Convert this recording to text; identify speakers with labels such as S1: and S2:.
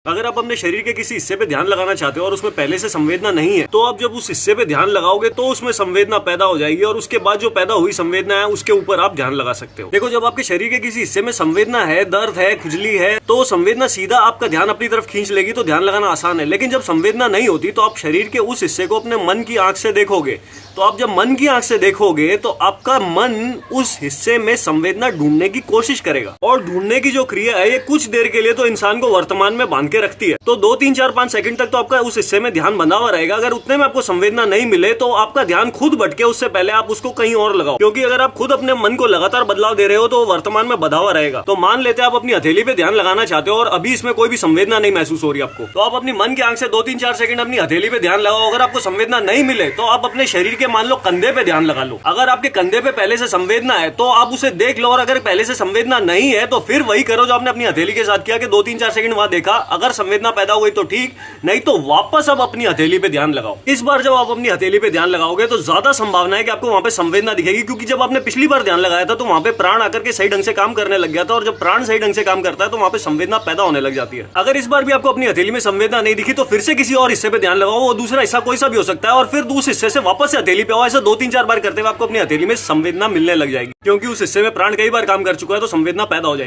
S1: अगर आप अपने शरीर के किसी हिस्से पे ध्यान लगाना चाहते हो और उसमें पहले से संवेदना नहीं है, तो आप जब उस हिस्से पे ध्यान लगाओगे तो उसमें संवेदना पैदा हो जाएगी और उसके बाद जो पैदा हुई संवेदना है उसके ऊपर आप ध्यान लगा सकते हो। देखो, जब आपके शरीर के किसी हिस्से में संवेदना है, दर्द है, खुजली है, तो संवेदना सीधा आपका ध्यान अपनी तरफ खींच लेगी, तो ध्यान लगाना आसान है। लेकिन जब संवेदना नहीं होती तो आप शरीर के उस हिस्से को अपने मन की आंख से देखोगे। तो आप जब मन की आंख से देखोगे तो आपका मन उस हिस्से में संवेदना ढूंढने की कोशिश करेगा, और ढूंढने की जो क्रिया है ये कुछ देर के लिए तो इंसान को वर्तमान में बांध के रखती है। तो 2, 3, 4, 5 सेकंड तक तो आपका उस हिस्से में ध्यान बंधा हुआ रहेगा। अगर उतने में आपको संवेदना नहीं मिले तो आपका ध्यान खुद भटके, उससे पहले आप उसको कहीं और लगाओ, क्योंकि अगर आप खुद अपने मन को लगातार बदलाव दे रहे हो तो वर्तमान में बंधा हुआ रहेगा। तो मान लेते हैं आप अपनी हथेली पे ध्यान लगाना चाहते हो और अभी इसमें कोई भी संवेदना नहीं महसूस हो रही आपको, तो आप अपनी मन की आंख से 2, 3, 4 सेकंड अपनी हथेली पे ध्यान लगाओ। अगर आपको संवेदना नहीं मिले तो आप अपने शरीर के मान लो कंधे पे ध्यान लगा लो। अगर आपके कंधे पे पहले से संवेदना है तो आप उसे देख लो, और अगर पहले से संवेदना नहीं है तो फिर वही करो जो आपने अपनी हथेली के साथ किया कि 2, 3, 4 सेकंड वहां देखा। अगर संवेदना पैदा हो गई तो ठीक, नहीं तो वापस अब अपनी हथेली पे ध्यान लगाओ। इस बार जब आप अपनी हथेली पे ध्यान लगाओगे तो ज्यादा संभावना है कि आपको वहां पे संवेदना दिखेगी, क्योंकि जब आपने पिछली बार ध्यान लगाया था तो वहां पे प्राण आकर के सही ढंग से काम करने लग गया था, और जब प्राण सही ढंग से काम करता है तो वहां पे संवेदना पैदा होने लग जाती है। अगर इस बार भी आपको अपनी हथेली में संवेदना नहीं दिखी तो फिर से किसी और हिस्से पे ध्यान लगाओ, वो दूसरा हिस्सा कोई सा भी हो सकता है, और फिर उस हिस्से से वापस से हथेली पे आओ। ऐसे 2, 3, 4 बार करते हुए आपको अपनी हथेली में संवेदना मिलने लग जाएगी, क्योंकि उस हिस्से में प्राण कई बार काम कर चुका है तो संवेदना पैदा हो जाएगी।